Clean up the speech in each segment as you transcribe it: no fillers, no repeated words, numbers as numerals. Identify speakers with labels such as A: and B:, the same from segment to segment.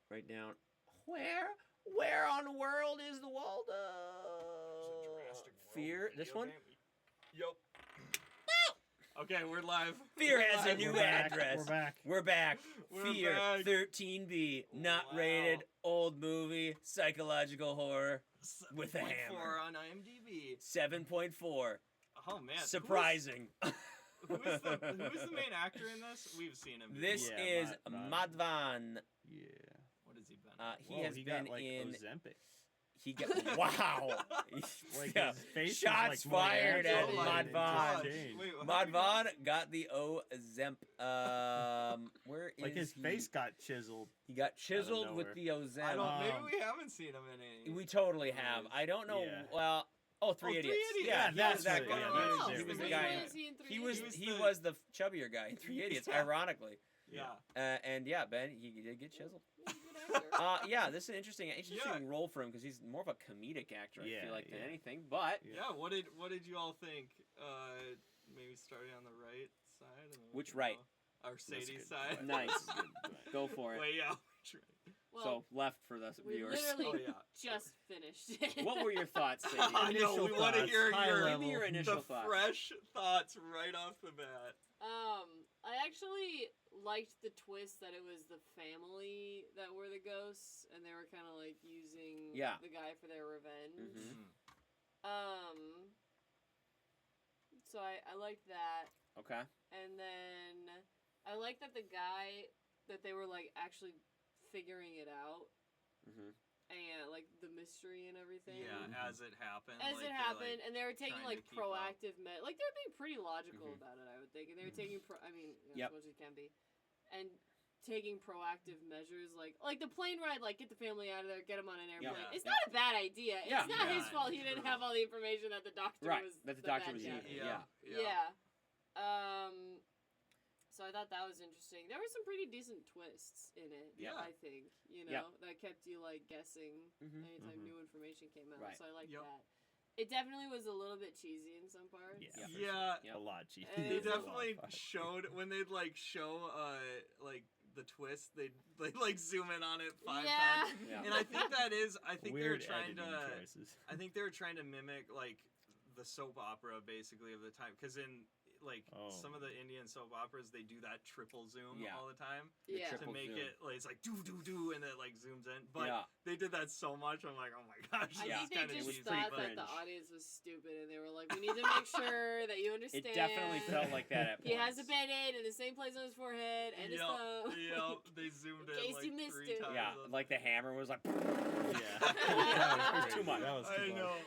A: write down where on the world is the Waldo? Fear. This one.
B: Yup. Okay, we're live.
A: Fear has a new address.
C: We're back.
A: Fear,
B: back.
A: 13B, not rated, old movie, psychological horror with a hammer.
B: 7.4 on IMDb.
A: 7.4.
B: Oh man,
A: Surprising.
B: Who is the main actor in this? We've seen him.
A: This is Madhavan.
C: Yeah.
B: What has he been?
A: He has been
C: got, like,
A: in.
C: Ozempic.
A: He got wow.
C: Like,
A: Yeah.
C: his face
A: Shots
C: is, like,
A: fired
C: more
A: at
C: agitated.
A: Madhavan.
B: Wait,
A: Madhavan got the Ozemp. Where is
C: Like his
A: he?
C: face got chiseled.
A: He got chiseled with
C: nowhere.
A: the Ozemp.
B: Maybe we haven't seen him in any.
A: We totally have. I don't know.
C: Yeah.
A: Well, Three Idiots.
B: Idiots.
A: Yeah,
C: that's
A: was that
C: what it
A: guy.
C: is.
A: He was the
C: Which
A: guy.
D: one is he in Three
A: He was
D: Idiots?
A: the chubbier guy in Three Idiots.
B: Yeah.
A: Ironically.
B: Yeah.
A: And yeah, Ben, he did get chiseled.
D: He's a good actor.
A: Yeah, this is an interesting role for him because he's more of a comedic actor. I feel like than anything. But
B: Yeah. What did you all think? Maybe starting on the right side. And then
A: Which
B: we can
A: right?
B: go- Our Sadie side.
A: nice, go for it.
B: Wait, yeah. Which right?
D: Well,
A: So left for the
D: we
A: viewers.
D: literally
B: Oh, yeah.
D: just finished.
A: What were your thoughts, Sadie?
B: I know. We want to hear
A: Give me your
B: your
A: initial thoughts.
B: fresh thoughts right off the bat.
D: I actually liked the twist that it was the family that were the ghosts, and they were kind of like using the guy for their revenge.
A: Mhm.
D: So I liked that,
A: Okay.
D: and then I liked that the guy that they were like actually figuring it out,
A: Mhm.
D: and like the mystery and everything.
B: Yeah, as it happened.
D: As
B: like,
D: it
B: they're,
D: happened,
B: like,
D: and they were taking
B: trying
D: like
B: to keep up.
D: proactive like they're being pretty logical
A: Mhm.
D: about it, I would think, and they were taking
A: Yep.
D: as much as it can be, and taking proactive measures like the plane ride, like get the family out of there, get them on an airplane.
B: Yeah.
D: It's not a bad idea. It's
A: Yeah.
D: not his
B: Yeah,
D: fault he didn't
B: true.
D: have all the information that the doctor
A: Right.
D: was.
A: That the doctor
D: bad
A: was
D: guy.
A: using.
B: Yeah.
D: Yeah. So I thought that was interesting. There were some pretty decent twists in it.
A: Yeah.
D: I think that kept you like guessing anytime new information came out.
A: Right.
D: So I liked
B: Yep.
D: that. It definitely was a little bit cheesy in some parts.
C: Yeah. for
B: Yeah.
C: sure. A lot cheesy.
D: They
B: They
D: It's a
B: definitely showed when they'd like show like the twist. They like zoom in on it 5
D: Yeah.
B: times.
A: Yeah.
B: And I think that is. I think
C: Weird
B: they were trying
C: editing
B: to.
C: choices.
B: I think they were trying to mimic like the soap opera basically of the time, because in like some of the Indian soap operas they do that triple zoom all the time
D: Yeah.
B: to
A: Triple
B: make
A: zoom.
B: it like it's like do and it like zooms in. But
A: Yeah.
B: they did that so much. I'm like, oh my gosh,
D: I
B: this is
D: think
B: kind
D: they
B: of
D: just
B: cheesy.
D: thought
B: But
D: that the audience was stupid, and they were like, "We need to make sure that you understand."
A: It definitely felt like that at points.
D: He has a band-aid in the same place on his forehead and his thumb.
B: Yep, they zoomed
D: In
B: in
D: case
B: like
D: you missed
B: 3
D: it.
B: times.
A: Yeah, like the hammer was like.
C: Yeah.
A: That was too much.
C: That was too
B: I
C: much.
B: know.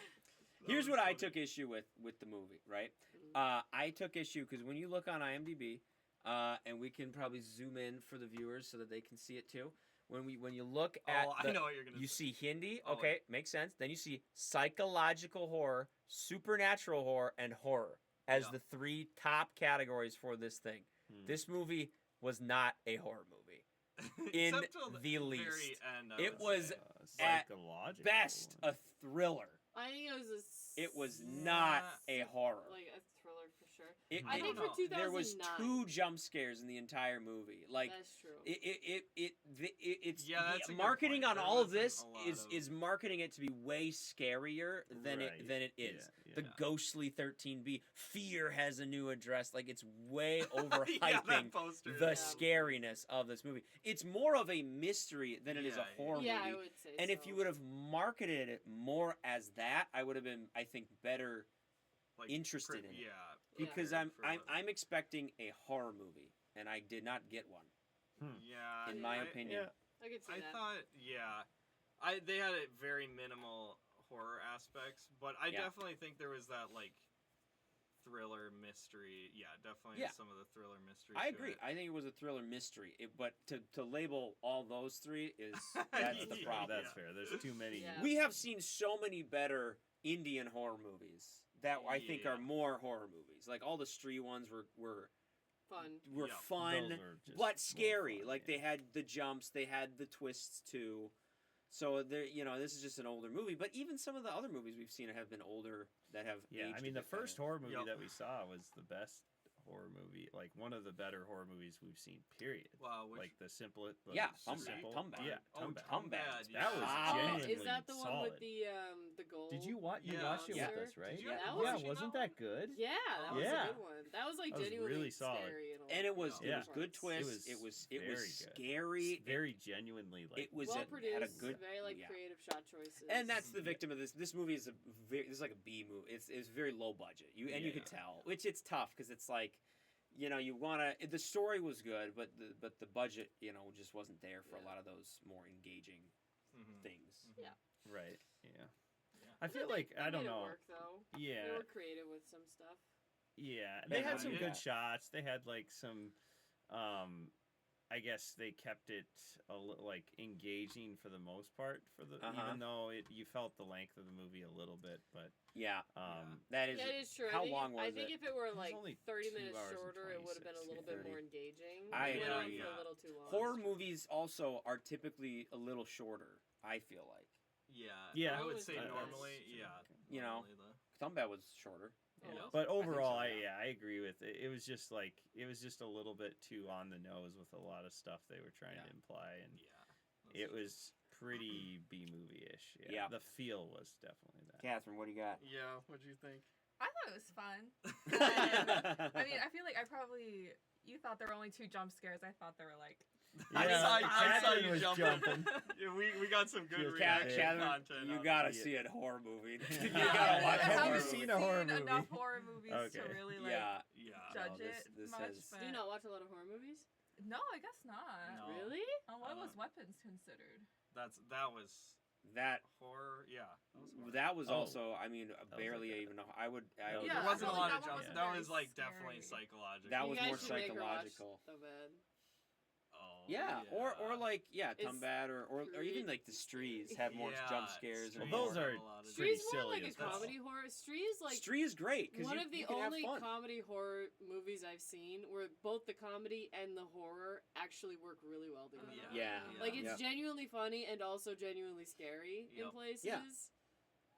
A: Here's
B: That
A: what
B: was
A: I
B: funny.
A: took issue with the movie, right? I took issue because when you look on IMDb, and we can probably zoom in for the viewers so that they can see it too. When you look at
B: I know what you're gonna
A: you
B: say.
A: see Hindi,
B: Oh,
A: okay, makes sense. Then you see psychological horror, supernatural horror, and horror as the 3 top categories for this thing. This movie was not a horror movie. In
B: Except till
A: the
B: very
A: least.
B: end, I
A: It
B: would
A: was
B: say.
A: at
C: Psychological.
A: best a thriller.
D: I think it was
A: It was not a horror.
D: like a thriller for sure.
A: I
D: think
B: don't
D: for
B: know.
D: 2009,
A: There was 2 jump scares in the entire movie. Like
D: That's true.
A: it's
B: That's a good
A: marketing
B: point.
A: on
B: There
A: all of
B: wasn't
A: this
B: a lot
A: is marketing it to be way scarier than
C: Right.
A: it is.
C: Yeah,
A: The
C: yeah.
A: ghostly 13B fear has a new address. Like it's way overhyping
B: that poster.
A: the
B: Yeah.
A: scariness of this movie. It's more of a mystery than it is a horror
D: Yeah,
A: movie.
D: I would say
A: And
D: so.
A: if you would have marketed it more as that, I would have been, I think, better
B: Like,
A: interested in it.
B: Yeah.
A: because
B: prepared for
A: I'm expecting a horror movie, and I did not get one,
B: Yeah.
A: in my
D: Yeah.
A: opinion.
D: I could see
B: I
D: that.
B: thought, they had a very minimal horror aspects, but I
A: Yeah.
B: definitely think there was that like thriller mystery. Yeah, definitely
A: Yeah.
B: some of the thriller mystery.
A: I
B: to
A: agree.
B: it.
A: I think it was a thriller mystery, but to label all those 3 is that's the
B: Yeah.
A: problem.
C: That's fair. There's too many.
D: Yeah.
A: We have seen so many better Indian horror movies that I think
B: Yeah.
A: are more horror movies. Like all the Stree ones were
D: Fun.
B: Yeah.
A: fun,
C: Those were just
A: but
C: more
A: scary.
C: fun,
A: Like
C: yeah.
A: they had the jumps, they had the twists too. So there, this is just an older movie. But even some of the other movies we've seen have been older that have.
C: Yeah,
A: aged
C: I mean,
A: a
C: the
A: bit better.
C: first horror movie
B: Yep.
C: that we saw was the best horror movie, like one of the better horror movies we've seen. Period.
B: Wow.
C: Like the simple.
A: Tumbad.
C: Yeah,
B: Tumbad.
C: That was genuinely
D: is that the one
C: solid.
D: with the gold?
C: Did you watch? You watched it with us, right? Wasn't that good?
D: Yeah, that was a good one. That was like genuinely
C: really solid.
D: Scary.
A: And it was good twist. It was scary.
C: Very genuinely like
A: it was
D: well produced.
A: Had a good
D: very creative shot choices.
A: And that's the victim of this. This movie is it's like a B movie. It's very low budget. You could tell, which it's tough because it's like, you want to. The story was good, but the budget, just wasn't there for a lot of those more engaging things.
D: Yeah.
C: Right. Yeah. I feel like I don't know.
D: It work, though.
C: Yeah.
D: They were creative with some stuff.
C: Yeah, they had some good shots. They had like some, I guess they kept it like engaging for the most part. Even though you felt the length of the movie a little bit, but
A: that is
D: true.
A: How long was it?
D: I think if it were like
C: only
D: 30 minutes
C: 2 hours and
D: shorter, it would have been a little bit more engaging.
A: I
D: agree.
A: agree.
D: For a little too long.
A: Horror movies also are typically a little shorter. I feel like.
B: Yeah. I would say normally.
A: Tumbad was shorter.
C: But overall, I agree with it. It was just a little bit too on the nose with a lot of stuff they were trying to imply, and it was pretty B movie-ish. Yeah, the feel was definitely that.
A: Catherine, what do you got?
B: Yeah, what do you think?
E: I thought it was fun. I mean, I feel like you thought there were only 2 jump scares. I thought there were like.
B: I saw you
C: was
B: jumping. We got some good reaction content.
A: You gotta see a horror movie. You
E: gotta
A: watch
E: I
A: horror
E: haven't seen enough horror movies to really judge it much.
D: Do you not watch a lot of horror movies?
E: No, I guess not.
B: No.
D: Really?
E: What was Weapons considered?
B: That was horror. Yeah.
A: That was also. I mean, barely even. I would.
B: There wasn't a lot of jumps. That was like definitely psychological.
A: That was more psychological.
D: So bad.
A: Yeah, or like Tumbad or even like the Strees have more jump scares.
C: Well, those are
D: Strees
C: silly.
D: More like a comedy horror.
A: Stree is great because
D: one of the only comedy horror movies I've seen where both the comedy and the horror actually work really well together. Like it's genuinely funny and also genuinely scary in places. Yeah.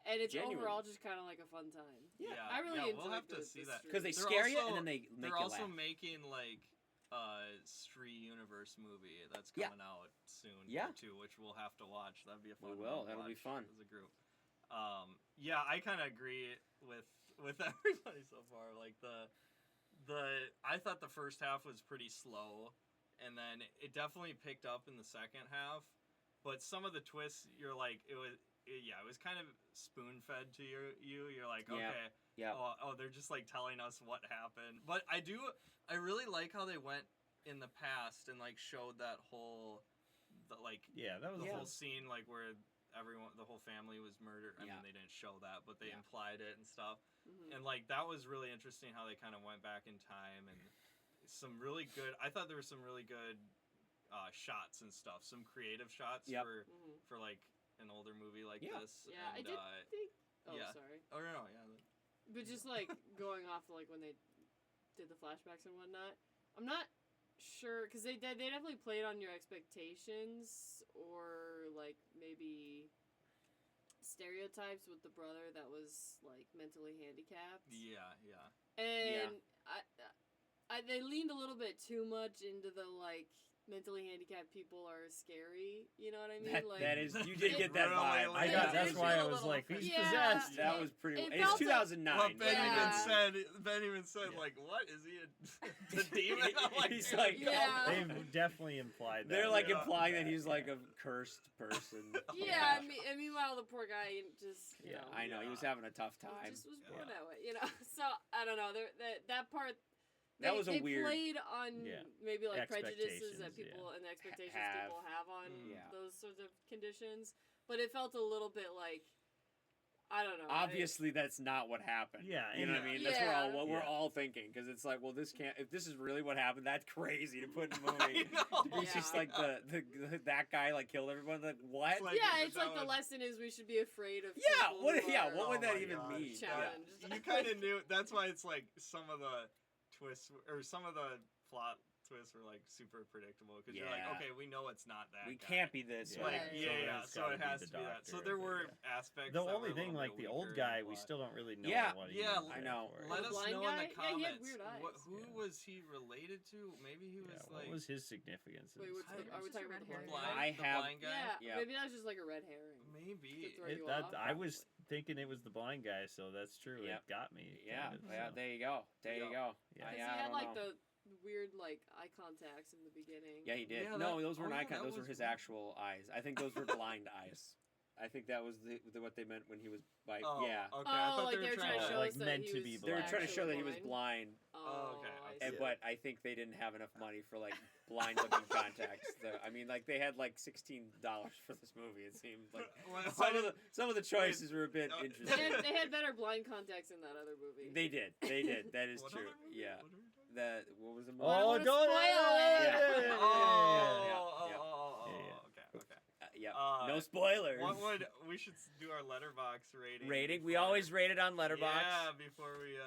D: And it's overall just kind of like a fun time.
B: Yeah,
D: I really enjoy
B: we'll have to see that
A: because they scare you and then they make you laugh.
B: They're also making like. Stree Universe movie that's coming out soon too, which we'll have to watch. That'd be a fun.
A: That'll be fun
B: as a group. I kind of agree with everybody so far. Like I thought the first half was pretty slow, and then it definitely picked up in the second half. But some of the twists, you're like, it was kind of spoon fed to you. You're like, okay.
A: Yeah.
B: Oh, they're just like telling us what happened. But I really like how they went in the past and like showed that whole, that was the whole scene like where the whole family was murdered. I mean, they didn't show that, but they implied it and stuff. Mm-hmm. And like that was really interesting how they kind of went back in time and some really good. I thought there were some really good shots and stuff. Some creative shots for like an older movie like this.
D: Yeah,
B: and,
D: I did think. Oh, sorry.
B: Oh no, yeah.
D: But just like going off like when they did the flashbacks and whatnot, I'm not sure because they definitely played on your expectations or like maybe stereotypes with the brother that was like mentally handicapped.
B: Yeah.
D: And they leaned a little bit too much into the like mentally handicapped people are scary. You know what I mean?
A: You did get that vibe.
C: That's why I was like, who's possessed?
A: That was pretty. It's 2009.
B: What Ben even said, like, what is he a demon?
A: He's like,
C: they've definitely implied that.
A: They're like implying that he's like a cursed person.
D: Yeah, and meanwhile the poor guy just. You know,
A: I know he was having a tough time.
D: He just was born that way, you know. So I don't know. That part.
A: That was a weird.
D: They played on maybe like prejudices that people and the expectations people have on those sorts of conditions, but it felt a little bit like I don't know.
A: Obviously, that's not what happened. Yeah, you know what I mean. That's what we're all thinking because it's like, well, this can't. If this is really what happened, that's crazy to put in a movie. It's just like that guy like killed everyone. Like what?
D: It's like the lesson is we should be afraid of.
A: What would that even mean?
B: You kind of knew. That's why it's like some of the twists or some of the plot twists were like super predictable because you're like, okay, we know it's not that.
A: We
B: guy.
A: can't be this.
B: Like, so it has to be that. So there were aspects.
C: The only thing, like the old guy, we still don't really know. What he was
A: I know.
B: Let us know in the comments.
D: He had weird eyes.
B: Who was he related to? Maybe he was like.
C: What was his significance?
D: Wait, are we talking about the blind
B: guy?
D: guy?
A: I have.
B: Blind guy?
D: Yeah, maybe that was just like a red herring.
B: Maybe.
C: I was thinking it was the blind guy, so that's true. It got me.
A: Yeah, there you go. There you go.
D: Yeah, he had like the weird like eye contacts in the beginning.
A: Yeah, he did. No, those weren't eye contacts. Those were his actual eyes. I think those were blind eyes. I think that was what they meant when he was like,
B: Okay. I thought
D: like
B: they were trying
D: to show us that
C: meant
D: he
C: to
D: was
C: be
A: They were trying to show that he was blind.
B: Okay.
A: But I think they didn't have enough money for like blind looking contacts. I mean, like they had like $16 for this movie. It seemed like some of the choices were a bit interesting.
D: They had better blind contacts in that other movie.
A: They did. That is true. Yeah. What was the movie?
C: Oh, don't spoil it!
A: Yeah. No spoilers.
B: We should do our Letterboxd rating?
A: We always rate it on Letterboxd.
B: Yeah, before we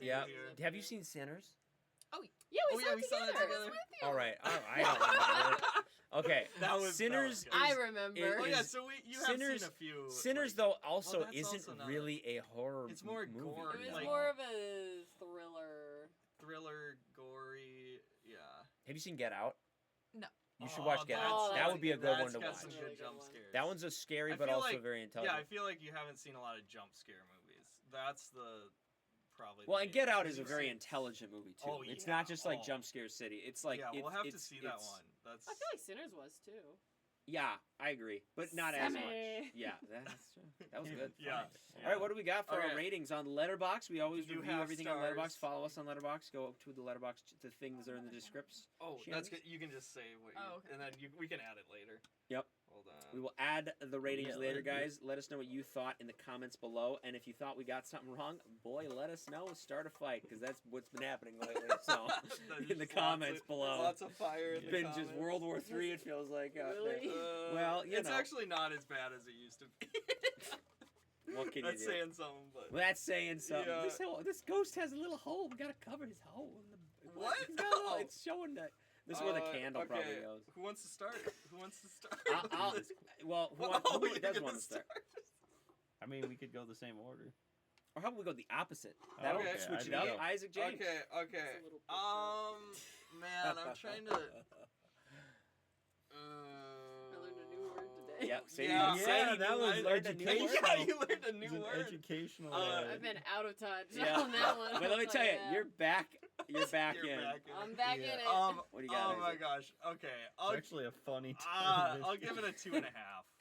A: Yeah. Have you seen Sinners?
E: Oh
D: yeah, we saw it together.
A: All right. I don't remember. Okay.
B: That was
A: Sinners.
D: I remember.
B: So you have seen a few.
A: Sinners though also isn't really a horror.
B: It's more
A: movie.
B: gore.
D: It was more of a
B: thriller, gory. Yeah.
A: Have you seen Get Out?
E: No.
A: You should watch Get Out. That would be a good one to watch.
B: Some good jump scares.
A: That one's a scary but also very intelligent.
B: Yeah, I feel like you haven't seen a lot of jump scare movies. That's probably.
A: Well, and Get Out is a very intelligent movie too.
B: Oh,
A: it's not just like Jump Scare City. It's like
B: we'll have to see that one.
D: I feel like Sinners was too.
A: Yeah, I agree, but not as much. Yeah, that's true. That was good.
B: Yeah.
A: All right, what do we got for our ratings on Letterboxd? We always review everything on Letterboxd. Follow us on Letterboxd. Go to the Letterboxd. The things that are in the description.
B: Oh, that's good. You can just say what you, and then we can add it later.
A: Yep.
B: Hold on.
A: We will add the ratings later, guys. Let us know what you thought in the comments below, and if you thought we got something wrong, boy, let us know. Start a fight, because that's what's been happening lately. So, in the comments below,
B: lots of fire.
A: It's been just World War III. It feels like.
D: Really?
A: Well,
B: it's actually not as bad as it used to be.
A: What can
B: that's
A: you do?
B: saying something, but
A: that's saying something.
B: Yeah.
A: This ghost has a little hole. We gotta cover his hole.
B: What?
A: It's showing that. This is where the candle probably goes.
B: Who wants to start? Who does
A: want to start?
C: I mean, we could go the same order.
A: Or how about we go the opposite? That'll switch it up. Isaac James.
B: Okay. Man, I'm trying to.
D: I learned a new word today.
A: Yep. That was educational.
B: Yeah, you learned a new word.
C: Educational.
D: I've been out of touch on that one.
A: But let me tell you, you're back. You're back in.
D: I'm back in it.
B: What do you got? Oh my gosh. Okay.
C: It's actually a funny.
B: I'll give it a 2.5.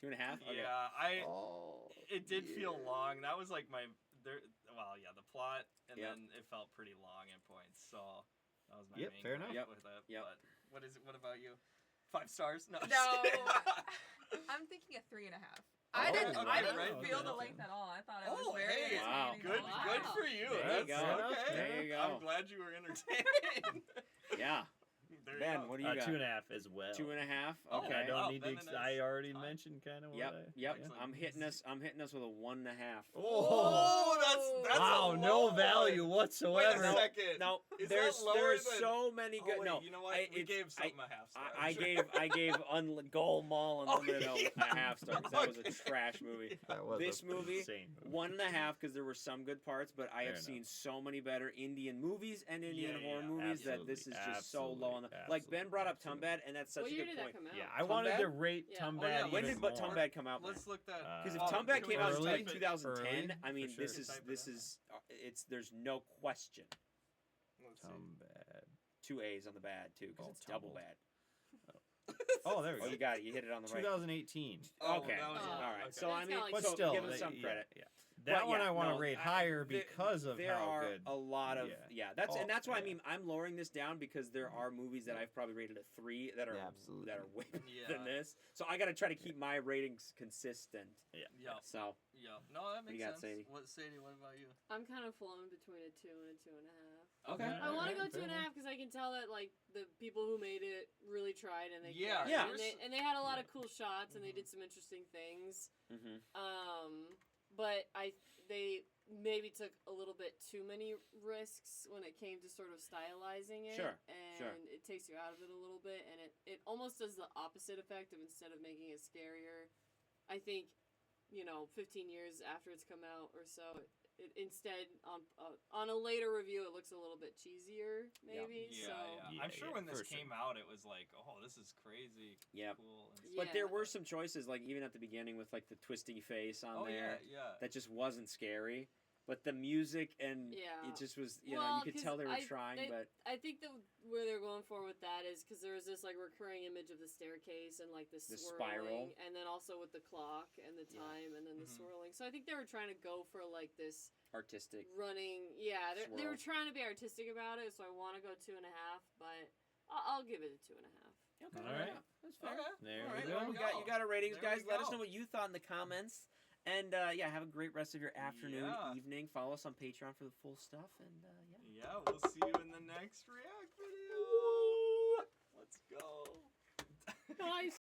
A: 2.5. Okay.
B: Yeah. It did feel long. That was like the plot, and then it felt pretty long at points. So that was my main
C: fair enough.
B: with it. But what is it? What about you? 5 stars? No.
E: I'm thinking a 3.5. I didn't feel the length at all. I thought it was very
B: good. Good for you.
A: There you go.
B: Okay.
A: There you go.
B: I'm glad you were entertained.
A: Yeah. Ben, what do you got?
C: 2.5 as well.
A: 2.5. Okay.
C: I don't need to. I already mentioned kind of.
A: Yep. I'm hitting us with a 1.5.
B: Oh, that's
C: wow. No value whatsoever.
B: Wait a second.
A: No, there's so many good. No,
B: you know what? We gave something a half star.
A: I gave Goal Mall Unlimited a half star because that was a trash movie. This movie 1.5 because there were some good parts, but I have seen so many better Indian movies and Indian horror movies that this is just so low on the. Like Ben brought up Tumbad, and that's such a good point.
C: Yeah, I wanted to rate Tumbad.
A: When did Tumbad come out?
B: Let's look that.
A: Because if Tumbad came out in like 2010, I mean, this is there's no question.
C: Tumbad.
A: 2 A's on the bad too, because it's double bad.
C: Oh, there we go.
A: You got it. You hit it on the right.
C: 2018.
A: Okay. All right. So I mean,
C: but still,
A: give it some credit.
C: Yeah. That one I want to rate higher because of
A: there
C: how
A: are
C: good.
A: a lot of that's why I mean I'm lowering this down because there are movies that I've probably rated a 3 that are way better than this. So I got to try to keep my ratings consistent.
B: Yeah.
A: So.
B: Yeah. No, that makes sense.
A: Sadie?
B: What about you?
D: I'm kind of flown between a 2 and a 2.5.
A: Okay.
D: I want to go 2.5 because I can tell that like the people who made it really tried and they and they had a lot of cool shots and they did some interesting things.
A: Mm-hmm.
D: But maybe took a little bit too many risks when it came to sort of stylizing it.
A: Sure,
D: And it takes you out of it a little bit, and it almost does the opposite effect of instead of making it scarier. I think, 15 years after it's come out or so, it instead on a later review it looks a little bit cheesier maybe.
B: I'm sure when this came out it was like, oh, this is crazy. Cool.
A: But there were some choices, like even at the beginning with like the twisty face on there that just wasn't scary. But the music and it just was, you could tell they were trying. But
D: I think where they're going for with that is because there was this like recurring image of the staircase and like the swirling,
A: spiral,
D: and then also with the clock and the time, and then the swirling. So I think they were trying to go for like this
A: artistic
D: running. Yeah, they were trying to be artistic about it. So I want to go 2.5, but I'll give it a 2.5.
A: Okay,
C: all right,
A: that's fair.
C: Okay. There we
A: go. You got our ratings,
B: there
A: guys. Let us know what you thought in the comments. And have a great rest of your afternoon, evening. Follow us on Patreon for the full stuff. And
B: we'll see you in the next React video. Let's go.
A: Nice.